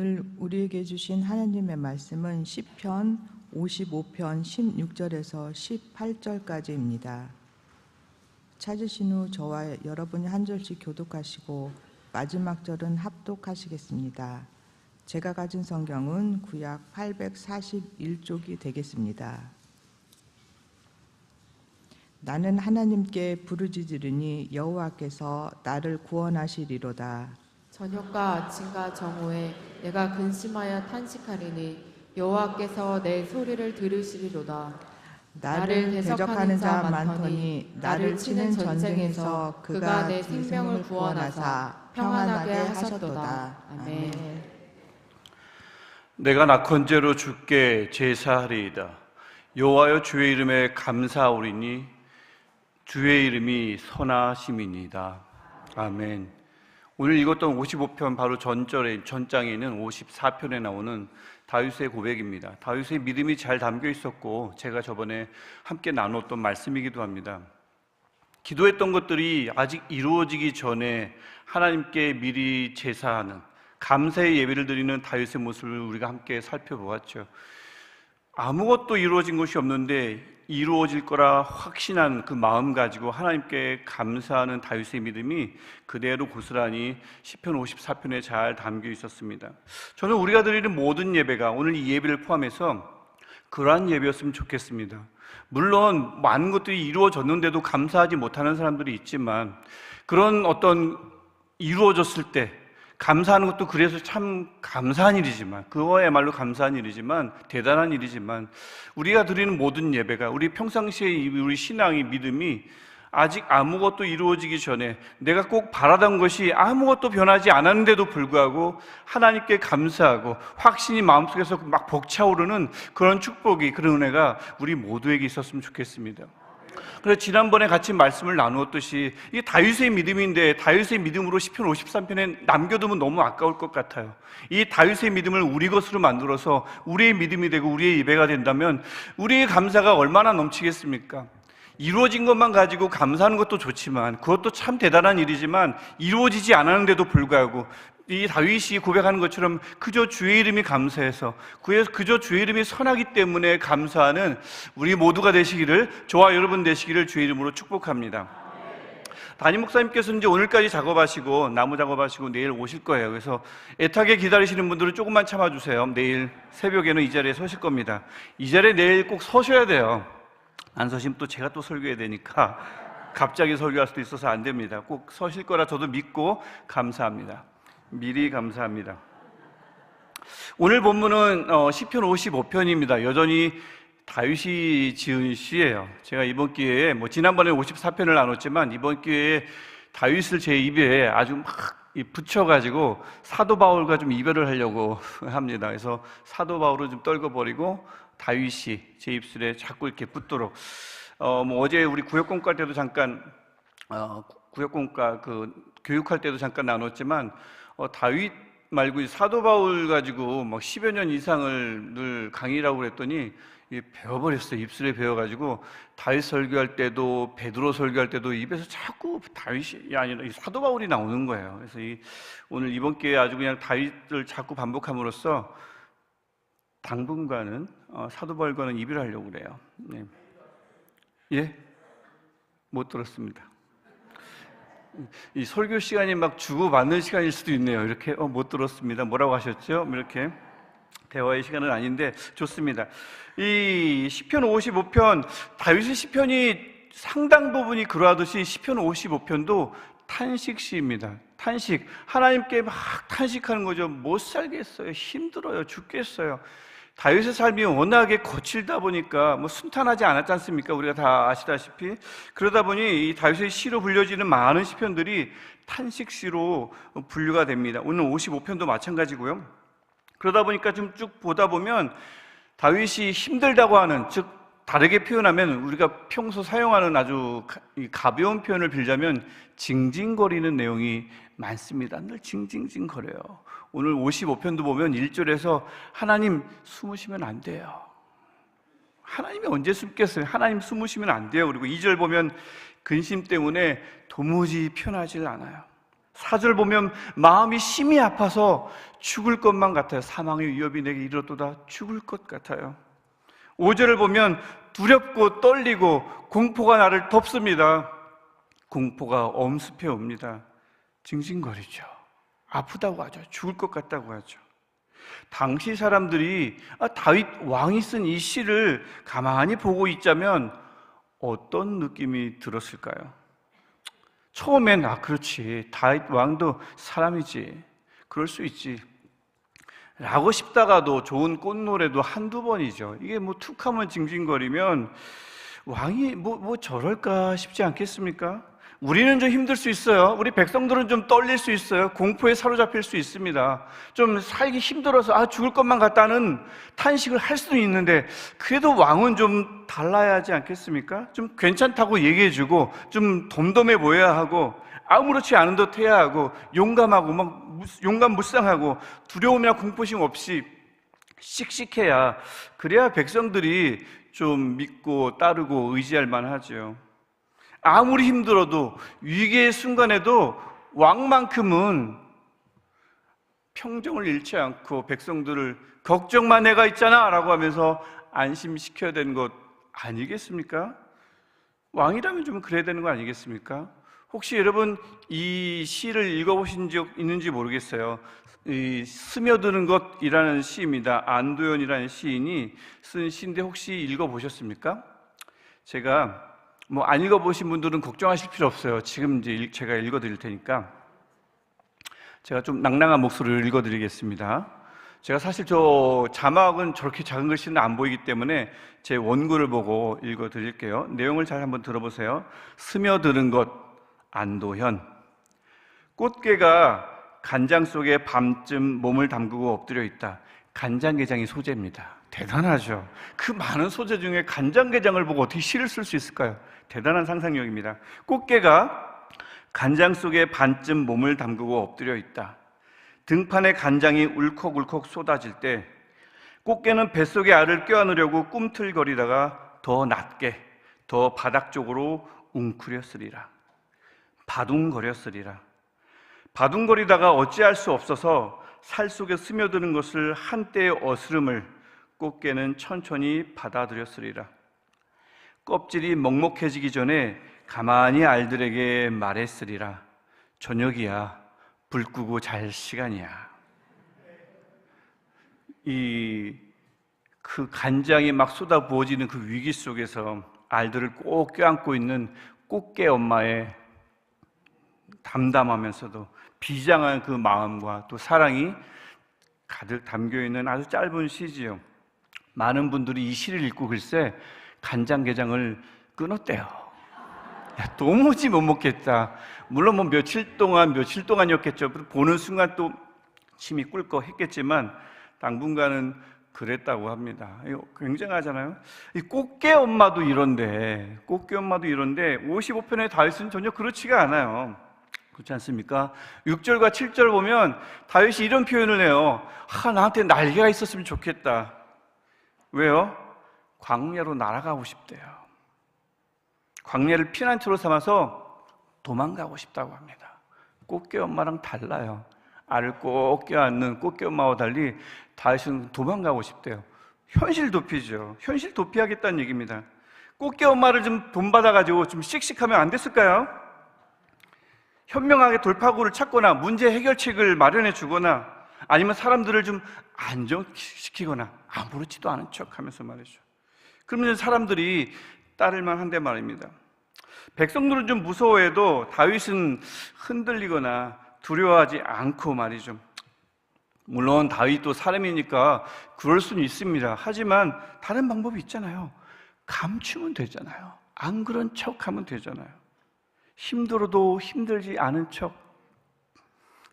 오늘 우리에게 주신 하나님의 말씀은 시편 55편 16절에서 18절까지입니다. 찾으신 후 저와 여러분이 한 절씩 교독하시고 마지막 절은 합독하시겠습니다. 제가 가진 성경은 구약 841쪽이 되겠습니다. 나는 하나님께 부르짖으리니 여호와께서 나를 구원하시리로다. 저녁과 아침과 정오에 내가 근심하여 탄식하리니 여호와께서 내 소리를 들으시리로다. 나를 대적하는 자 많더니 나를 치는 전쟁에서 그가 내 생명을 구원하사 평안하게 하셨도다. 아멘. 내가 낙헌제로 주께 제사하리이다. 여호와여 주의 이름에 감사하오리니 주의 이름이 선하심이니이다. 아멘. 오늘 읽었던 55편 바로 전장에 있는 54편에 나오는 다윗의 고백입니다. 다윗의 믿음이 잘 담겨 있었고 제가 저번에 함께 나눴던 말씀이기도 합니다. 기도했던 것들이 아직 이루어지기 전에 하나님께 미리 제사하는 감사의 예배를 드리는 다윗의 모습을 우리가 함께 살펴보았죠. 아무것도 이루어진 것이 없는데 이루어질 거라 확신한 그 마음 가지고 하나님께 감사하는 다윗의 믿음이 그대로 고스란히 시편 54편에 잘 담겨 있었습니다. 저는 우리가 드리는 모든 예배가 오늘 이 예배를 포함해서 그러한 예배였으면 좋겠습니다. 물론 많은 것들이 이루어졌는데도 감사하지 못하는 사람들이 있지만 그런 어떤 이루어졌을 때 감사하는 것도 그래서 참 감사한 일이지만 그거야말로 감사한 일이지만 대단한 일이지만 우리가 드리는 모든 예배가 우리 평상시에 우리 신앙의 믿음이 아직 아무것도 이루어지기 전에 내가 꼭 바라던 것이 아무것도 변하지 않았는데도 불구하고 하나님께 감사하고 확신이 마음속에서 막 벅차오르는 그런 축복이 그런 은혜가 우리 모두에게 있었으면 좋겠습니다. 그래서 지난번에 같이 말씀을 나누었듯이 이게 다윗의 믿음인데 다윗의 믿음으로 시편 53편에 남겨두면 너무 아까울 것 같아요. 이 다윗의 믿음을 우리 것으로 만들어서 우리의 믿음이 되고 우리의 예배가 된다면 우리의 감사가 얼마나 넘치겠습니까? 이루어진 것만 가지고 감사하는 것도 좋지만 그것도 참 대단한 일이지만 이루어지지 않았는데도 불구하고 이 다윗이 고백하는 것처럼 그저 주의 이름이 감사해서 그저 주의 이름이 선하기 때문에 감사하는 우리 모두가 되시기를, 저와 여러분 되시기를 주의 이름으로 축복합니다. 담임 목사님께서 이제 오늘까지 작업하시고 나무 작업하시고 내일 오실 거예요. 그래서 애타게 기다리시는 분들은 조금만 참아주세요. 내일 새벽에는 이 자리에 서실 겁니다. 이 자리에 내일 꼭 서셔야 돼요. 안 서시면 또 제가 또 설교해야 되니까 갑자기 설교할 수도 있어서 안 됩니다. 꼭 서실 거라 저도 믿고 감사합니다. 미리 감사합니다. 오늘 본문은 시편 55편입니다. 여전히 다윗이 지은 시예요. 제가 이번 기회에 지난번에 54편을 나눴지만 이번 기회에 다윗을 제 입에 아주 막 붙여가지고 사도 바울과 좀 이별을 하려고 합니다. 그래서 사도 바울을 좀 떨궈버리고 다윗이 제 입술에 자꾸 이렇게 붙도록 어제 우리 구역공과 때도 잠깐 구역공과 그 교육할 때도 잠깐 나눴지만 다윗 말고 사도 바울 가지고 막 10여 년 이상을 늘 강의라고 그랬더니 배워버렸어요. 입술에 배워가지고 다윗 설교할 때도 베드로 설교할 때도 입에서 자꾸 다윗이 아니라 사도 바울이 나오는 거예요. 그래서 오늘 이번 기회에 아주 그냥 다윗을 자꾸 반복함으로써 당분간은 사도 바울과는 이별하려고 그래요. 네. 예? 못 들었습니다. 이 설교 시간이 막 주고받는 시간일 수도 있네요. 이렇게 못 들었습니다. 뭐라고 하셨죠? 이렇게 대화의 시간은 아닌데 좋습니다. 이 시편 55편 다윗의 시편이 상당 부분이 그러하듯이 시편 55편도 탄식시입니다. 탄식. 하나님께 막 탄식하는 거죠. 못 살겠어요. 힘들어요. 죽겠어요. 다윗의 삶이 워낙에 거칠다 보니까 순탄하지 않았지 않습니까? 우리가 다 아시다시피. 그러다 보니 이 다윗의 시로 불려지는 많은 시편들이 탄식시로 분류가 됩니다. 오늘 55편도 마찬가지고요. 그러다 보니까 좀 쭉 보다 보면 다윗이 힘들다고 하는, 즉 다르게 표현하면 우리가 평소 사용하는 아주 가벼운 표현을 빌자면 징징거리는 내용이 많습니다. 늘 징징징거려요. 오늘 55편도 보면 1절에서 하나님 숨으시면 안 돼요. 하나님이 언제 숨겠어요? 하나님 숨으시면 안 돼요. 그리고 2절 보면 근심 때문에 도무지 편하질 않아요. 4절 보면 마음이 심히 아파서 죽을 것만 같아요. 사망의 위협이 내게 이르렀도다. 죽을 것 같아요. 5절을 보면 두렵고 떨리고 공포가 나를 덮습니다. 공포가 엄습해 옵니다. 징징거리죠. 아프다고 하죠. 죽을 것 같다고 하죠. 당시 사람들이 다윗 왕이 쓴 이 시를 가만히 보고 있자면 어떤 느낌이 들었을까요? 처음엔 그렇지, 다윗 왕도 사람이지, 그럴 수 있지 라고 싶다가도 좋은 꽃노래도 한두 번이죠. 이게 뭐 툭 하면 징징거리면 왕이 뭐 저럴까 싶지 않겠습니까? 우리는 좀 힘들 수 있어요. 우리 백성들은 좀 떨릴 수 있어요. 공포에 사로잡힐 수 있습니다. 좀 살기 힘들어서 죽을 것만 같다는 탄식을 할 수는 있는데, 그래도 왕은 좀 달라야 하지 않겠습니까? 좀 괜찮다고 얘기해주고 좀 덤덤해 보여야 하고 아무렇지 않은 듯 해야 하고 용감하고 막 용감무쌍하고 두려움이나 공포심 없이 씩씩해야, 그래야 백성들이 좀 믿고 따르고 의지할 만하죠. 아무리 힘들어도 위기의 순간에도 왕만큼은 평정을 잃지 않고 백성들을 걱정마 내가 있잖아 라고 하면서 안심시켜야 되는 것 아니겠습니까? 왕이라면 좀 그래야 되는 거 아니겠습니까? 혹시 여러분 이 시를 읽어보신 적 있는지 모르겠어요. 이 스며드는 것이라는 시입니다. 안도현이라는 시인이 쓴 시인데 혹시 읽어보셨습니까? 제가 안 읽어보신 분들은 걱정하실 필요 없어요. 지금 이제 제가 읽어드릴 테니까 제가 좀 낭낭한 목소리를 읽어드리겠습니다. 제가 사실 저 자막은 저렇게 작은 글씨는 안 보이기 때문에 제 원고를 보고 읽어드릴게요. 내용을 잘 한번 들어보세요. 스며드는 것, 안도현. 꽃게가 간장 속에 밤쯤 몸을 담그고 엎드려 있다. 간장게장이 소재입니다. 대단하죠. 그 많은 소재 중에 간장게장을 보고 어떻게 시를 쓸 수 있을까요? 대단한 상상력입니다. 꽃게가 간장 속에 반쯤 몸을 담그고 엎드려 있다. 등판에 간장이 울컥울컥 쏟아질 때 꽃게는 뱃속에 알을 껴안으려고 꿈틀거리다가 더 낮게, 더 바닥 쪽으로 웅크렸으리라. 바둥거렸으리라. 바둥거리다가 어찌할 수 없어서 살 속에 스며드는 것을 한때의 어스름을 꽃게는 천천히 받아들였으리라. 껍질이 먹먹해지기 전에 가만히 알들에게 말했으리라. 저녁이야. 불 끄고 잘 시간이야. 그 간장이 막 쏟아 부어지는 그 위기 속에서 알들을 꼭 껴안고 있는 꽃게 엄마의 담담하면서도 비장한 그 마음과 또 사랑이 가득 담겨있는 아주 짧은 시지요. 많은 분들이 이 시를 읽고 글쎄 간장게장을 끊었대요. 도무지 못 먹겠다. 물론 며칠 동안이었겠죠. 보는 순간 또 침이 꿀꺽 했겠지만 당분간은 그랬다고 합니다. 이거 굉장하잖아요. 이 꽃게 엄마도 이런데 55편의 다윗은 전혀 그렇지가 않아요. 그렇지 않습니까? 6절과 7절 보면 다윗이 이런 표현을 해요. 나한테 날개가 있었으면 좋겠다. 왜요? 광야로 날아가고 싶대요. 광야를 피난처로 삼아서 도망가고 싶다고 합니다. 꽃게 엄마랑 달라요. 알을 꼭 껴안는 꽃게 엄마와 달리 다윗은 도망가고 싶대요. 현실 도피죠. 현실 도피하겠다는 얘기입니다. 꽃게 엄마를 좀 본받아가지고 좀 씩씩하면 안 됐을까요? 현명하게 돌파구를 찾거나 문제 해결책을 마련해 주거나 아니면 사람들을 좀 안정시키거나 아무렇지도 않은 척 하면서 말이죠. 그러면 사람들이 따를만 한데 말입니다. 백성들은 좀 무서워해도 다윗은 흔들리거나 두려워하지 않고 말이죠. 물론 다윗도 사람이니까 그럴 수는 있습니다. 하지만 다른 방법이 있잖아요. 감추면 되잖아요. 안 그런 척 하면 되잖아요. 힘들어도 힘들지 않은 척,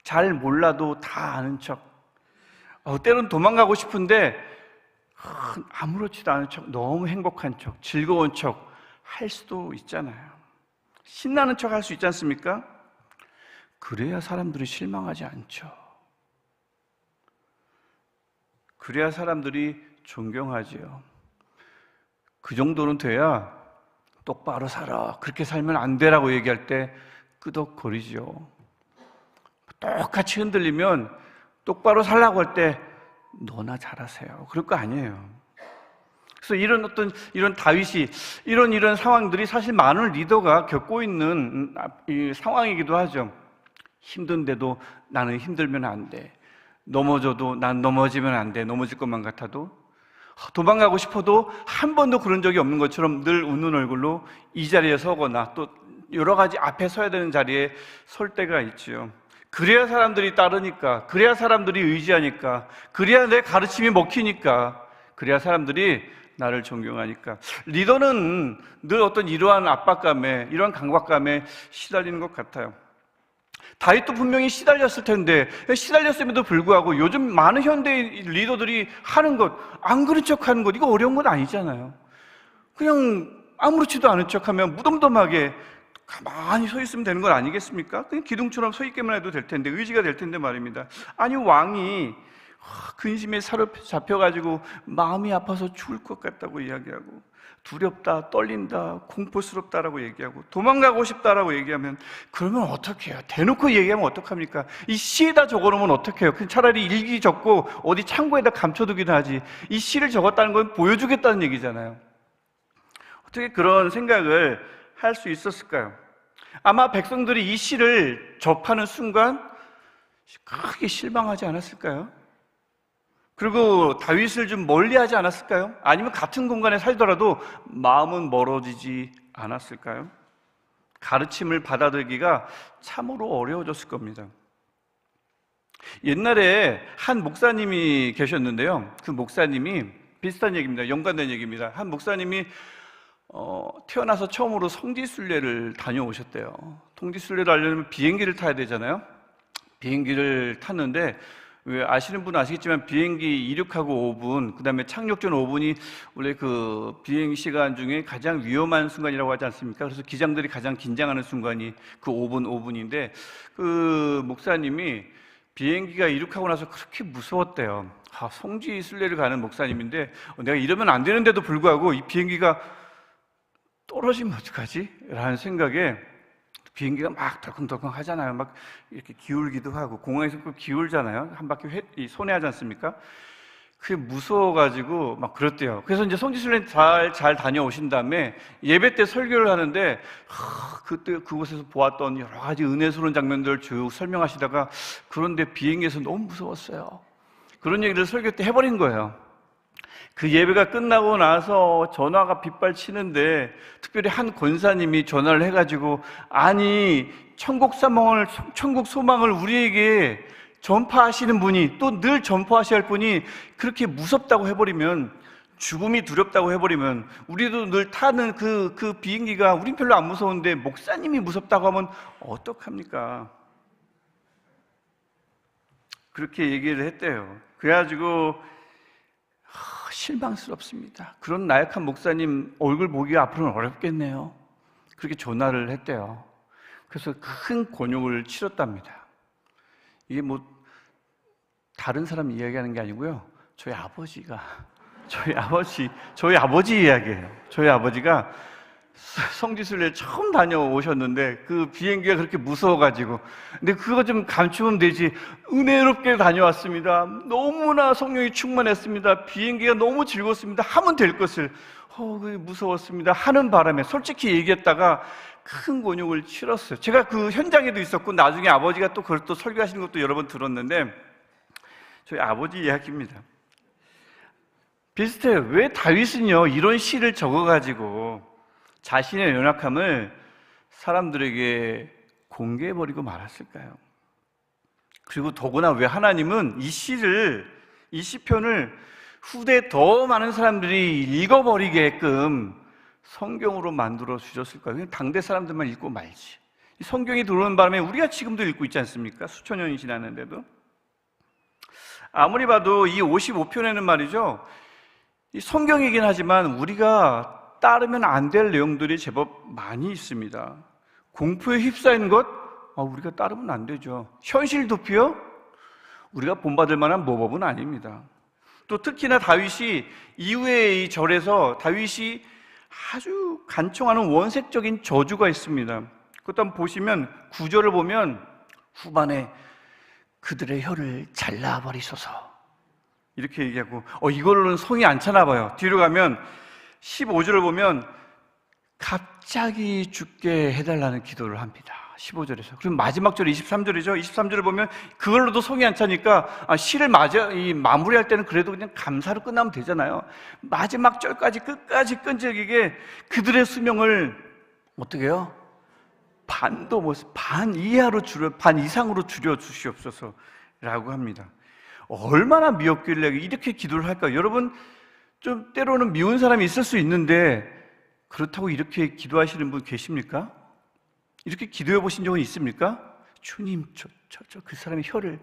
잘 몰라도 다 아는 척, 때론 도망가고 싶은데 아무렇지도 않은 척, 너무 행복한 척, 즐거운 척 할 수도 있잖아요. 신나는 척 할 수 있지 않습니까? 그래야 사람들이 실망하지 않죠. 그래야 사람들이 존경하지요. 그 정도는 돼야 똑바로 살아, 그렇게 살면 안 되라고 얘기할 때 끄덕거리죠. 똑같이 흔들리면 똑바로 살라고 할 때 너나 잘하세요. 그럴 거 아니에요. 그래서 이런 다윗이 이런 상황들이 사실 많은 리더가 겪고 있는 이 상황이기도 하죠. 힘든데도 나는 힘들면 안 돼. 넘어져도 난 넘어지면 안 돼. 넘어질 것만 같아도. 도망가고 싶어도 한 번도 그런 적이 없는 것처럼 늘 웃는 얼굴로 이 자리에 서거나 또 여러 가지 앞에 서야 되는 자리에 설 때가 있지요. 그래야 사람들이 따르니까, 그래야 사람들이 의지하니까, 그래야 내 가르침이 먹히니까, 그래야 사람들이 나를 존경하니까. 리더는 늘 어떤 이러한 압박감에, 이러한 강박감에 시달리는 것 같아요. 다윗도 분명히 시달렸을 텐데, 시달렸음에도 불구하고 요즘 많은 현대 리더들이 하는 것, 안 그런 척 하는 것, 이거 어려운 건 아니잖아요. 그냥 아무렇지도 않은 척 하면 무덤덤하게 가만히 서 있으면 되는 건 아니겠습니까? 그냥 기둥처럼 서 있기만 해도 될 텐데, 의지가 될 텐데 말입니다. 아니, 왕이 근심에 사로잡혀가지고 마음이 아파서 죽을 것 같다고 이야기하고, 두렵다, 떨린다, 공포스럽다라고 얘기하고, 도망가고 싶다라고 얘기하면, 그러면 어떻게 해요? 대놓고 얘기하면 어떡합니까? 이 시에다 적어놓으면 어떡해요? 차라리 일기 적고 어디 창고에다 감춰두기나 하지. 이 시를 적었다는 건 보여주겠다는 얘기잖아요. 어떻게 그런 생각을 할 수 있었을까요? 아마 백성들이 이 시를 접하는 순간 크게 실망하지 않았을까요? 그리고 다윗을 좀 멀리하지 않았을까요? 아니면 같은 공간에 살더라도 마음은 멀어지지 않았을까요? 가르침을 받아들이기가 참으로 어려워졌을 겁니다. 옛날에 한 목사님이 계셨는데요. 그 목사님이 비슷한 얘기입니다. 연관된 얘기입니다. 한 목사님이 태어나서 처음으로 성지순례를 다녀오셨대요. 성지순례를 하려면 비행기를 타야 되잖아요. 비행기를 탔는데, 왜 아시는 분은 아시겠지만 비행기 이륙하고 5분, 그 다음에 착륙 전 5분이 원래 그 비행 시간 중에 가장 위험한 순간이라고 하지 않습니까? 그래서 기장들이 가장 긴장하는 순간이 그 5분인데, 그 목사님이 비행기가 이륙하고 나서 그렇게 무서웠대요. 성지 순례를 가는 목사님인데 내가 이러면 안 되는데도 불구하고 이 비행기가 떨어지면 어떡하지? 라는 생각에, 비행기가 막 덜컹덜컹 하잖아요. 막 이렇게 기울기도 하고, 공항에서 그 기울잖아요. 한 바퀴 손해하지 않습니까? 그게 무서워가지고 막 그랬대요. 그래서 이제 성지순례 잘 다녀오신 다음에 예배 때 설교를 하는데, 그때 그곳에서 보았던 여러 가지 은혜스러운 장면들을 쭉 설명하시다가, 그런데 비행기에서 너무 무서웠어요. 그런 얘기를 설교 때 해버린 거예요. 그 예배가 끝나고 나서 전화가 빗발치는데, 특별히 한 권사님이 전화를 해가지고, 아니, 천국 소망을 우리에게 전파하시는 분이, 또 늘 전파하셔야 할 분이 그렇게 무섭다고 해버리면, 죽음이 두렵다고 해버리면, 우리도 늘 타는 그 비행기가 우린 별로 안 무서운데 목사님이 무섭다고 하면 어떡합니까? 그렇게 얘기를 했대요. 그래가지고 실망스럽습니다. 그런 나약한 목사님 얼굴 보기가 앞으로는 어렵겠네요. 그렇게 전화를 했대요. 그래서 큰 곤욕을 치렀답니다. 이게 뭐 다른 사람 이야기하는 게 아니고요. 저희 아버지 이야기예요. 저희 아버지가 성지순례 처음 다녀오셨는데 그 비행기가 그렇게 무서워가지고, 근데 그거 좀 감추면 되지, 은혜롭게 다녀왔습니다. 너무나 성령이 충만했습니다. 비행기가 너무 즐거웠습니다. 하면 될 것을 그게 무서웠습니다 하는 바람에 솔직히 얘기했다가 큰 곤욕을 치렀어요. 제가 그 현장에도 있었고 나중에 아버지가 또 그걸 또 설교하시는 것도 여러 번 들었는데, 저희 아버지 이야기입니다. 비슷해요. 왜 다윗은요 이런 시를 적어가지고 자신의 연약함을 사람들에게 공개해버리고 말았을까요? 그리고 더구나 왜 하나님은 이 시편을 후대에 더 많은 사람들이 읽어버리게끔 성경으로 만들어 주셨을까요? 그냥 당대 사람들만 읽고 말지. 이 성경이 들어오는 바람에 우리가 지금도 읽고 있지 않습니까? 수천 년이 지났는데도. 아무리 봐도 이 55편에는 말이죠, 이 성경이긴 하지만 우리가 따르면 안 될 내용들이 제법 많이 있습니다. 공포에 휩싸이는 것, 우리가 따르면 안 되죠. 현실 도피요? 우리가 본받을 만한 모범은 아닙니다. 또 특히나 다윗이 이후에 이 절에서 다윗이 아주 간청하는 원색적인 저주가 있습니다. 그것도 한번 보시면 9절을 보면 후반에 그들의 혀를 잘라버리소서. 이렇게 얘기하고 이걸로는 성이 안 차나 봐요. 뒤로 가면 15절을 보면 갑자기 죽게 해달라는 기도를 합니다. 15절에서. 그럼 마지막 절이 23절이죠. 23절을 보면 그걸로도 성이 안 차니까 시를 마무리할 때는 그래도 그냥 감사로 끝나면 되잖아요. 마지막 절까지 끝까지 끈질기게 그들의 수명을 어떻게 해요? 반 이상으로 줄여 주시옵소서라고 합니다. 얼마나 미웠길래 이렇게 기도를 할까요? 여러분, 좀 때로는 미운 사람이 있을 수 있는데 그렇다고 이렇게 기도하시는 분 계십니까? 이렇게 기도해 보신 적은 있습니까? 주님, 그 사람의 혀를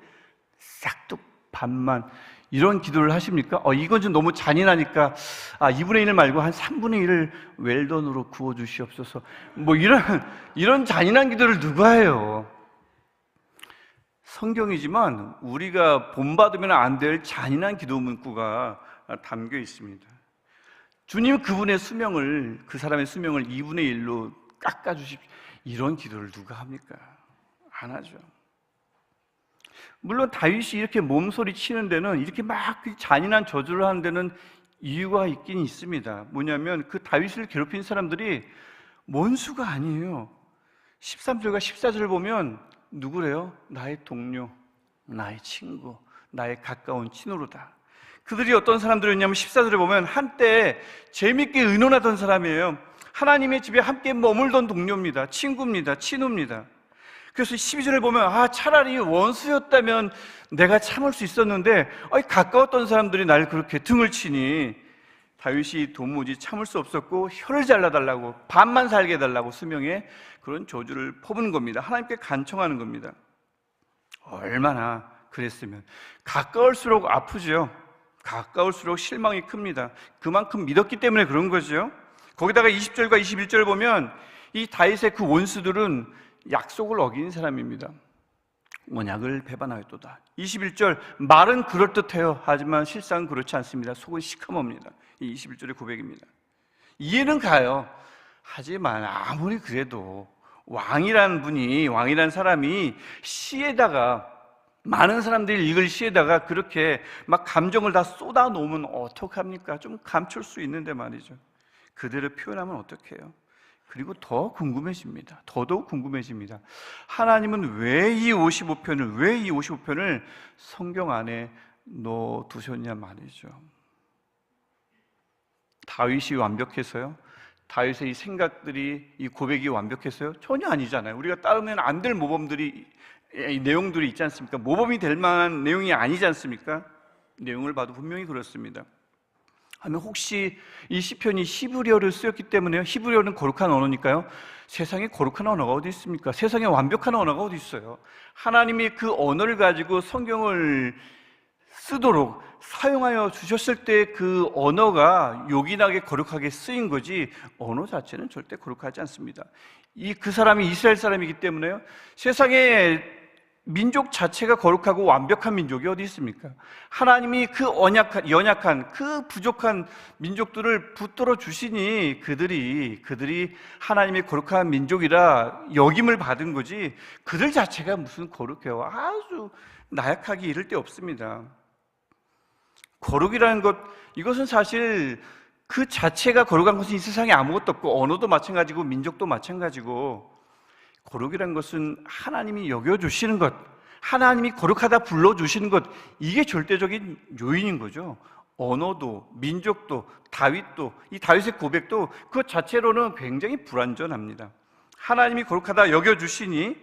싹둑 반만, 이런 기도를 하십니까? 이건 좀 너무 잔인하니까 2분의 1을 말고 한 3분의 1을 웰던으로 구워 주시옵소서. 뭐 이런 잔인한 기도를 누가 해요? 성경이지만 우리가 본받으면 안 될 잔인한 기도 문구가 담겨 있습니다. 주님, 그분의 수명을, 그 사람의 수명을 2분의 1로 깎아주십시오. 이런 기도를 누가 합니까? 안 하죠. 물론 다윗이 이렇게 몸소리 치는 데는, 이렇게 막 잔인한 저주를 하는 데는 이유가 있긴 있습니다. 뭐냐면 그 다윗을 괴롭힌 사람들이 원수가 아니에요. 13절과 14절을 보면 누구래요? 나의 동료, 나의 친구, 나의 가까운 친구로다. 그들이 어떤 사람들이었냐면 14절에 보면 한때 재밌게 의논하던 사람이에요. 하나님의 집에 함께 머물던 동료입니다. 친구입니다. 친우입니다. 그래서 12절을 보면 차라리 원수였다면 내가 참을 수 있었는데 가까웠던 사람들이 날 그렇게 등을 치니 다윗이 도무지 참을 수 없었고 혀를 잘라달라고, 반만 살게 해달라고 수명에 그런 저주를 퍼부는 겁니다. 하나님께 간청하는 겁니다. 얼마나 그랬으면. 가까울수록 아프죠. 가까울수록 실망이 큽니다. 그만큼 믿었기 때문에 그런 거죠. 거기다가 20절과 21절을 보면 이 다윗의 그 원수들은 약속을 어긴 사람입니다. 언약을 배반하였도다. 21절, 말은 그럴듯해요. 하지만 실상은 그렇지 않습니다. 속은 시커멉니다. 이 21절의 고백입니다. 이해는 가요. 하지만 아무리 그래도 왕이란 사람이 시에다가, 많은 사람들이 읽을 시에다가 그렇게 막 감정을 다 쏟아 놓으면 어떡합니까? 좀 감출 수 있는데 말이죠. 그대로 표현하면 어떡해요? 그리고 더 궁금해집니다. 더더욱 궁금해집니다. 하나님은 왜 이 55편을 성경 안에 넣어두셨냐 말이죠. 다윗이 완벽해서요? 다윗의 이 생각들이, 이 고백이 완벽했어요? 전혀 아니잖아요. 우리가 따르면 안 될 모범들이, 이 내용들이 있지 않습니까? 모범이 될 만한 내용이 아니지 않습니까? 내용을 봐도 분명히 그렇습니다. 하면 혹시 이 시편이 히브리어를 쓰였기 때문에요? 히브리어는 거룩한 언어니까요. 세상에 거룩한 언어가 어디 있습니까? 세상에 완벽한 언어가 어디 있어요? 하나님이 그 언어를 가지고 성경을 쓰도록 사용하여 주셨을 때 그 언어가 요긴하게 거룩하게 쓰인 거지, 언어 자체는 절대 거룩하지 않습니다. 그 사람이 이스라엘 사람이기 때문에요. 세상에 민족 자체가 거룩하고 완벽한 민족이 어디 있습니까? 하나님이 그 연약한, 그 부족한 민족들을 붙들어 주시니 그들이 하나님의 거룩한 민족이라 여김을 받은 거지, 그들 자체가 무슨 거룩해요? 아주 나약하기 이를 데 없습니다. 거룩이라는 것, 이것은 사실 그 자체가 거룩한 것은 이 세상에 아무것도 없고, 언어도 마찬가지고 민족도 마찬가지고, 거룩이라는 것은 하나님이 여겨주시는 것, 하나님이 거룩하다 불러주시는 것, 이게 절대적인 요인인 거죠. 언어도, 민족도, 다윗도, 이 다윗의 고백도 그 자체로는 굉장히 불완전합니다. 하나님이 거룩하다 여겨주시니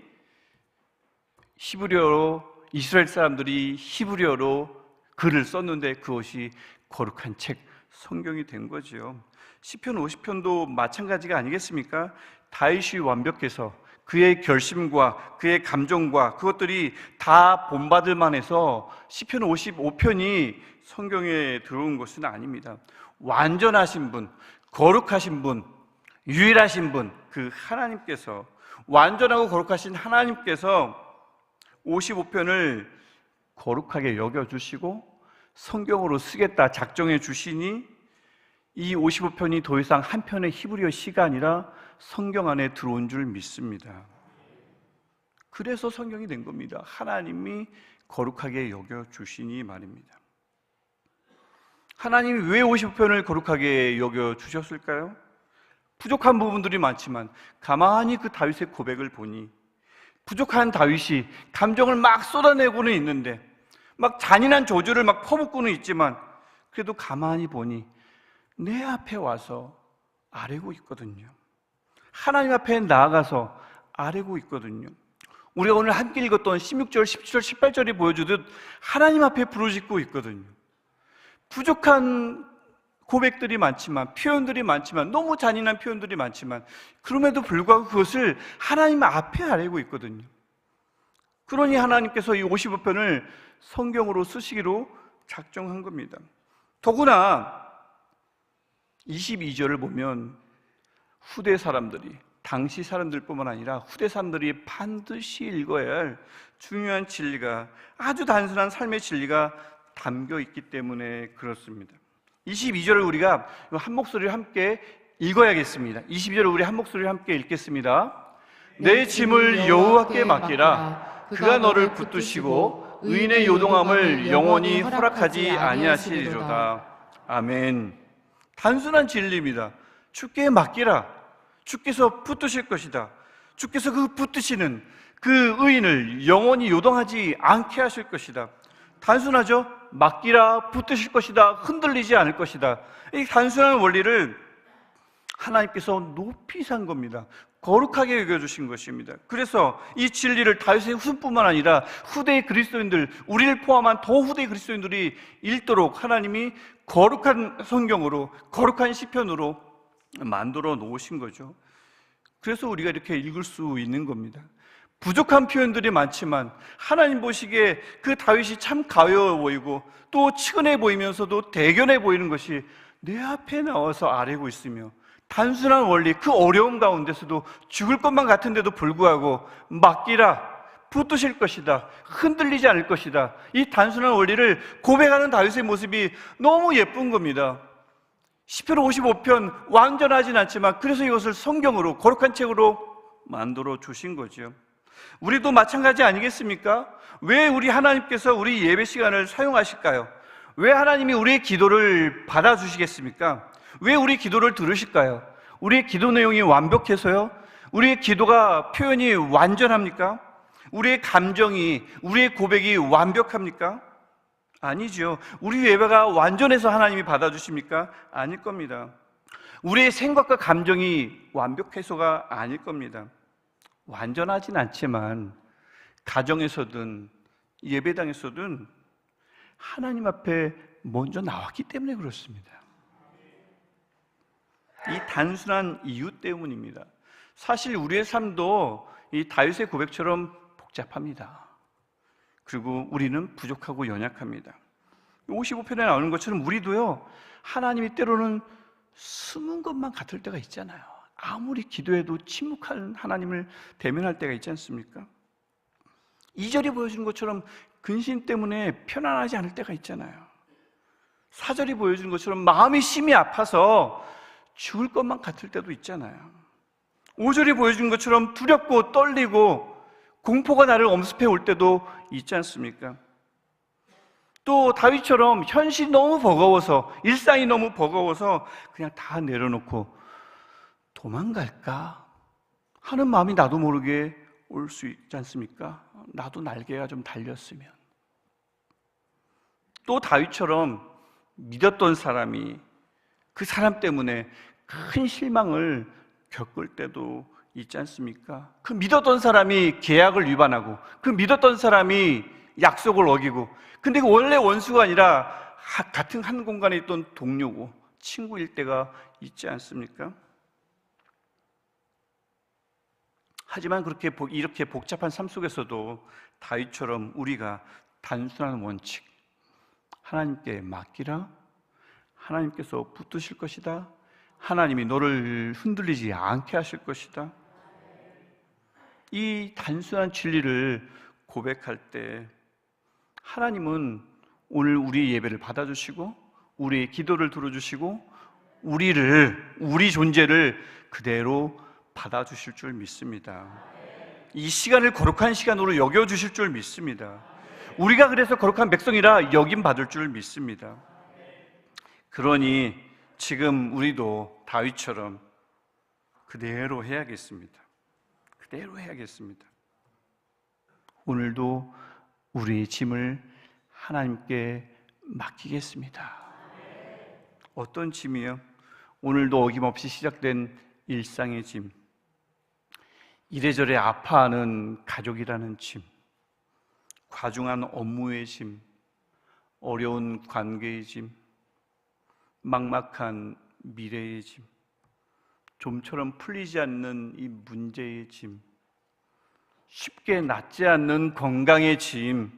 히브리어로, 이스라엘 사람들이 히브리어로 글을 썼는데 그것이 거룩한 책, 성경이 된 거지요. 시편 50편도 마찬가지가 아니겠습니까? 다윗이 완벽해서 그의 결심과 그의 감정과 그것들이 다 본받을 만해서 시편 55편이 성경에 들어온 것은 아닙니다. 완전하신 분, 거룩하신 분, 유일하신 분, 그 하나님께서, 완전하고 거룩하신 하나님께서 55편을 거룩하게 여겨주시고 성경으로 쓰겠다 작정해 주시니 이 55편이 더 이상 한 편의 히브리어 시가 아니라 성경 안에 들어온 줄 믿습니다. 그래서 성경이 된 겁니다. 하나님이 거룩하게 여겨주시니 말입니다. 하나님이 왜 55편을 거룩하게 여겨주셨을까요? 부족한 부분들이 많지만 가만히 그 다윗의 고백을 보니 부족한 다윗이 감정을 막 쏟아내고는 있는데 막 잔인한 저주를 막 퍼붓고는 있지만 그래도 가만히 보니 내 앞에 와서 아뢰고 있거든요. 하나님 앞에 나아가서 아뢰고 있거든요. 우리가 오늘 함께 읽었던 16절, 17절, 18절이 보여주듯 하나님 앞에 부르짖고 있거든요. 부족한 고백들이 많지만, 표현들이 많지만, 너무 잔인한 표현들이 많지만 그럼에도 불구하고 그것을 하나님 앞에 아뢰고 있거든요. 그러니 하나님께서 이 55편을 성경으로 쓰시기로 작정한 겁니다. 더구나 22절을 보면 후대 사람들이, 당시 사람들뿐만 아니라 후대 사람들이 반드시 읽어야 할 중요한 진리가, 아주 단순한 삶의 진리가 담겨 있기 때문에 그렇습니다. 22절을 우리가 한 목소리로 함께 읽어야겠습니다. 22절을 우리 한 목소리로 함께 읽겠습니다. 내 짐을 여호와께 맡기라. 그가 너를 붙드시고 의인의 요동함을 영원히 허락하지 아니하시리로다. 아멘. 단순한 진리입니다. 주께 맡기라. 주께서 붙드실 것이다. 주께서 그 붙드시는 그 의인을 영원히 요동하지 않게 하실 것이다. 단순하죠? 맡기라, 붙드실 것이다, 흔들리지 않을 것이다. 이 단순한 원리를 하나님께서 높이 산 겁니다. 거룩하게 여겨주신 것입니다. 그래서 이 진리를 다윗의 후손뿐만 아니라 후대의 그리스도인들, 우리를 포함한 더 후대의 그리스도인들이 읽도록 하나님이 거룩한 성경으로, 거룩한 시편으로 만들어 놓으신 거죠. 그래서 우리가 이렇게 읽을 수 있는 겁니다. 부족한 표현들이 많지만 하나님 보시기에 그 다윗이 참 가벼워 보이고 또 측은해 보이면서도 대견해 보이는 것이 내 앞에 나와서 아뢰고 있으며, 단순한 원리, 그 어려움 가운데서도 죽을 것만 같은데도 불구하고 맡기라, 붙드실 것이다, 흔들리지 않을 것이다, 이 단순한 원리를 고백하는 다윗의 모습이 너무 예쁜 겁니다. 시편 55편 완전하진 않지만 그래서 이것을 성경으로, 거룩한 책으로 만들어 주신 거죠. 우리도 마찬가지 아니겠습니까? 왜 우리 하나님께서 우리 예배 시간을 사용하실까요? 왜 하나님이 우리의 기도를 받아주시겠습니까? 왜 우리 기도를 들으실까요? 우리의 기도 내용이 완벽해서요? 우리의 기도가 표현이 완전합니까? 우리의 감정이, 우리의 고백이 완벽합니까? 아니죠. 우리 예배가 완전해서 하나님이 받아주십니까? 아닐 겁니다. 우리의 생각과 감정이 완벽해서가 아닐 겁니다. 완전하진 않지만 가정에서든 예배당에서든 하나님 앞에 먼저 나왔기 때문에 그렇습니다. 이 단순한 이유 때문입니다. 사실 우리의 삶도 이 다윗의 고백처럼 복잡합니다. 그리고 우리는 부족하고 연약합니다. 55편에 나오는 것처럼 우리도요, 하나님이 때로는 숨은 것만 같을 때가 있잖아요. 아무리 기도해도 침묵한 하나님을 대면할 때가 있지 않습니까? 2절이 보여주는 것처럼 근심 때문에 편안하지 않을 때가 있잖아요. 4절이 보여주는 것처럼 마음이 심히 아파서 죽을 것만 같을 때도 있잖아요. 5절이 보여주는 것처럼 두렵고 떨리고 공포가 나를 엄습해 올 때도 있지 않습니까? 또 다윗처럼 현실이 너무 버거워서, 일상이 너무 버거워서 그냥 다 내려놓고 도망갈까 하는 마음이 나도 모르게 올 수 있지 않습니까? 나도 날개가 좀 달렸으면. 또 다윗처럼 믿었던 사람이 그 사람 때문에 큰 실망을 겪을 때도 있지 않습니까? 그 믿었던 사람이 계약을 위반하고 그 믿었던 사람이 약속을 어기고, 근데 그 원래 원수가 아니라 같은 한 공간에 있던 동료고 친구일 때가 있지 않습니까? 하지만 이렇게 복잡한 삶 속에서도 다윗처럼 우리가 단순한 원칙, 하나님께 맡기라, 하나님께서 붙드실 것이다, 하나님이 너를 흔들리지 않게 하실 것이다, 이 단순한 진리를 고백할 때 하나님은 오늘 우리의 예배를 받아주시고 우리의 기도를 들어주시고 우리 존재를 그대로 받아주실 줄 믿습니다. 이 시간을 거룩한 시간으로 여겨주실 줄 믿습니다. 우리가 그래서 거룩한 백성이라 여김받을 줄 믿습니다. 그러니 지금 우리도 다윗처럼 그대로 해야겠습니다. 그대로 해야겠습니다. 오늘도 우리의 짐을 하나님께 맡기겠습니다. 어떤 짐이요? 오늘도 어김없이 시작된 일상의 짐, 이래저래 아파하는 가족이라는 짐, 과중한 업무의 짐, 어려운 관계의 짐, 막막한 미래의 짐, 좀처럼 풀리지 않는 이 문제의 짐, 쉽게 낫지 않는 건강의 짐,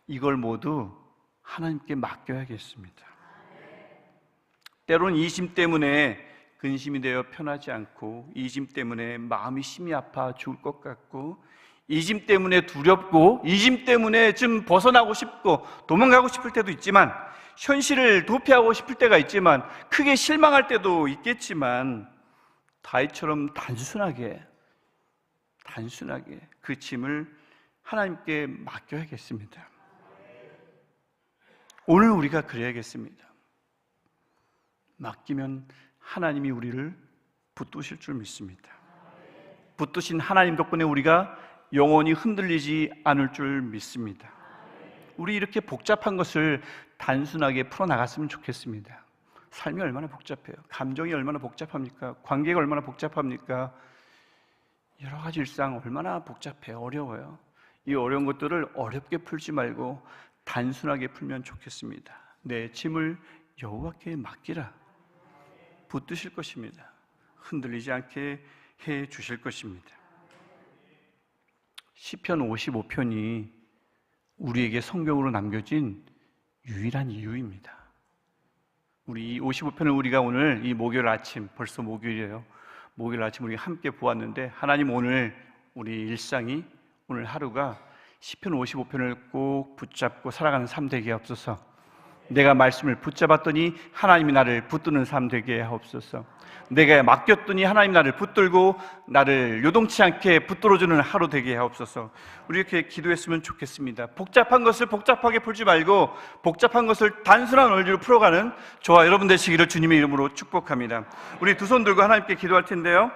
이걸 모두 하나님께 맡겨야겠습니다. 때로는 이 짐 때문에 근심이 되어 편하지 않고, 이 짐 때문에 마음이 심히 아파 죽을 것 같고, 이 짐 때문에 두렵고, 이 짐 때문에 좀 벗어나고 싶고 도망가고 싶을 때도 있지만, 현실을 도피하고 싶을 때가 있지만, 크게 실망할 때도 있겠지만, 다윗처럼 단순하게 그 짐을 하나님께 맡겨야겠습니다. 오늘 우리가 그래야겠습니다. 맡기면 하나님이 우리를 붙드실 줄 믿습니다. 붙드신 하나님 덕분에 우리가 영원히 흔들리지 않을 줄 믿습니다. 우리 이렇게 복잡한 것을 단순하게 풀어나갔으면 좋겠습니다. 삶이 얼마나 복잡해요. 감정이 얼마나 복잡합니까? 관계가 얼마나 복잡합니까? 여러 가지 일상 얼마나 복잡해요. 어려워요. 이 어려운 것들을 어렵게 풀지 말고 단순하게 풀면 좋겠습니다. 내 짐을 여호와께 맡기라. 붙드실 것입니다. 흔들리지 않게 해 주실 것입니다. 시편 55편이 우리에게 성경으로 남겨진 유일한 이유입니다. 우리 이 55편을 우리가 오늘 이 목요일 아침, 벌써 목요일이에요. 목요일 아침 우리가 함께 보았는데, 하나님 오늘 우리 일상이, 오늘 하루가 시편 55편을 꼭 붙잡고 살아가는 삶 되게 하옵소서. 내가 말씀을 붙잡았더니 하나님이 나를 붙드는 삶 되게 하옵소서. 내가 맡겼더니 하나님 나를 붙들고 나를 요동치 않게 붙들어주는 하루 되게 하옵소서. 우리 이렇게 기도했으면 좋겠습니다. 복잡한 것을 복잡하게 풀지 말고 복잡한 것을 단순한 원리로 풀어가는 저와 여러분 되시기를 주님의 이름으로 축복합니다. 우리 두 손 들고 하나님께 기도할 텐데요,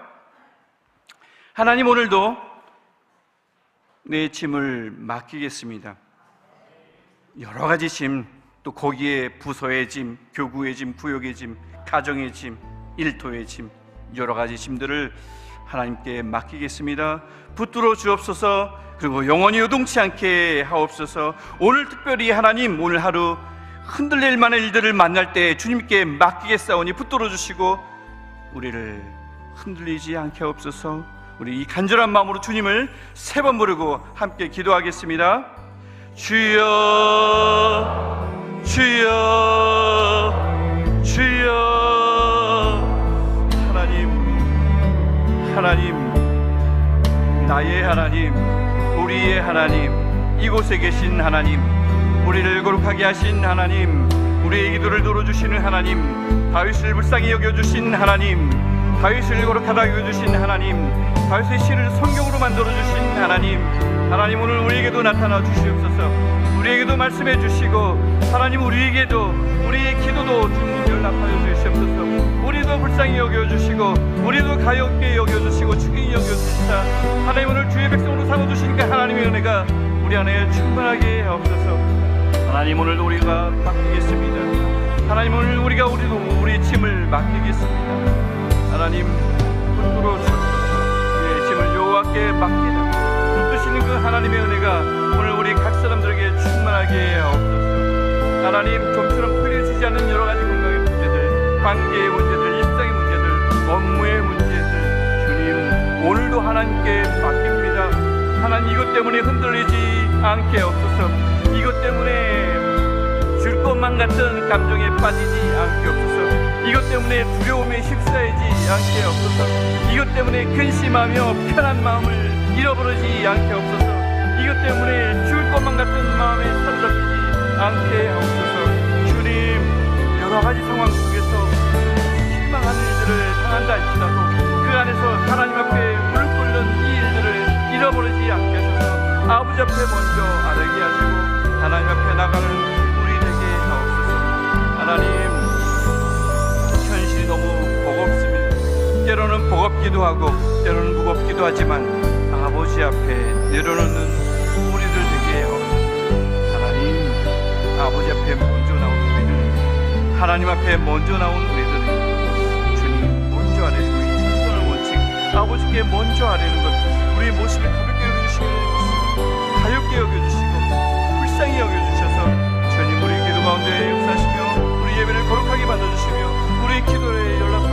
하나님 오늘도 내 짐을 맡기겠습니다. 여러 가지 짐, 또 거기에 부서의 짐, 교구의 짐, 구역의 짐, 가정의 짐, 일터의 짐, 여러 가지 짐들을 하나님께 맡기겠습니다. 붙들어 주옵소서. 그리고 영원히 요동치 않게 하옵소서. 오늘 특별히 하나님, 오늘 하루 흔들릴 만한 일들을 만날 때 주님께 맡기겠사오니 붙들어 주시고 우리를 흔들리지 않게 하옵소서. 우리 이 간절한 마음으로 주님을 3번 부르고 함께 기도하겠습니다. 주여, 주여, 주여. 하나님, 나의 하나님, 우리의 하나님, 이곳에 계신 하나님, 우리를 거룩하게 하신 하나님, 우리의 기도를 들어주시는 하나님, 다윗을 불쌍히 여겨주신 하나님, 다윗을 거룩하다 여겨주신 하나님, 다윗의 시를 성경으로 만들어주신 하나님, 하나님 오늘 우리에게도 나타나 주시옵소서. 우리에게도 말씀해 주시고, 하나님 우리에게도 우리의 기도도 주님 연락하여 주시옵소서. 우리도 불쌍히 여겨주시고, 우리도 가볍게 여겨주시고, 축히 여겨주시사 하나님 오늘 주의 백성으로 삼아주시니까 하나님의 은혜가 우리 안에 충만하게 하옵소서. 하나님 오늘도 우리가 맡기겠습니다. 하나님 오늘 우리도 우리 짐을 맡기겠습니다. 하나님 붙들어 주옵소서. 우리의 짐을 여호와께 맡기는 붙드시는 그 하나님의 은혜가 오늘 우리 각 사람들에게 충만하게 하옵소서. 하나님 좀처럼 풀려지지 않는 여러 가지 건강의 문제들, 관계의 문제들, 일상의 문제들, 업무의 문제들, 주님 오늘도 하나님께 맡깁니다. 하나님 이것 때문에 흔들리지 않게 하옵소서. 이것 때문에 줄 것만 같은 감정에 빠지지 않게 하옵소서. 이것 때문에 두려움에 휩싸이지 않게 하옵소서. 이것 때문에 근심하며 편한 마음을 잃어버리지 않게 하옵소서. 이것 때문에 죽을 것만 같은 마음에 사로잡히지 않게 하옵소서. 주님 여러 가지 상황 속에서 실망하는 일들을 당한다 할지라도 그 안에서 하나님 앞에 무릎 꿇는 아버지 앞에 먼저 아뢰게 하시고 하나님 앞에 나가는 우리 되게 하옵소서. 하나님, 현실이 너무 버겁습니다. 때로는 버겁기도 하고 때로는 무겁기도 하지만 아버지 앞에 내려놓는 우리들 되게 하옵소서. 하나님, 아버지 앞에 먼저 나온 우리들, 하나님 앞에 먼저 나온 우리들은 주님 먼저 아뢰고 이 선선한 원칙, 아버지께 먼저 아뢰는 것, 우리의 모습을 가볍게 여겨주시기 바랍니다. 가볍게 여겨주시고 불쌍히 여겨주셔서 주님 우리 기도 가운데 역사하시며 우리 예배를 거룩하게 만들어주시며 우리 기도에 연락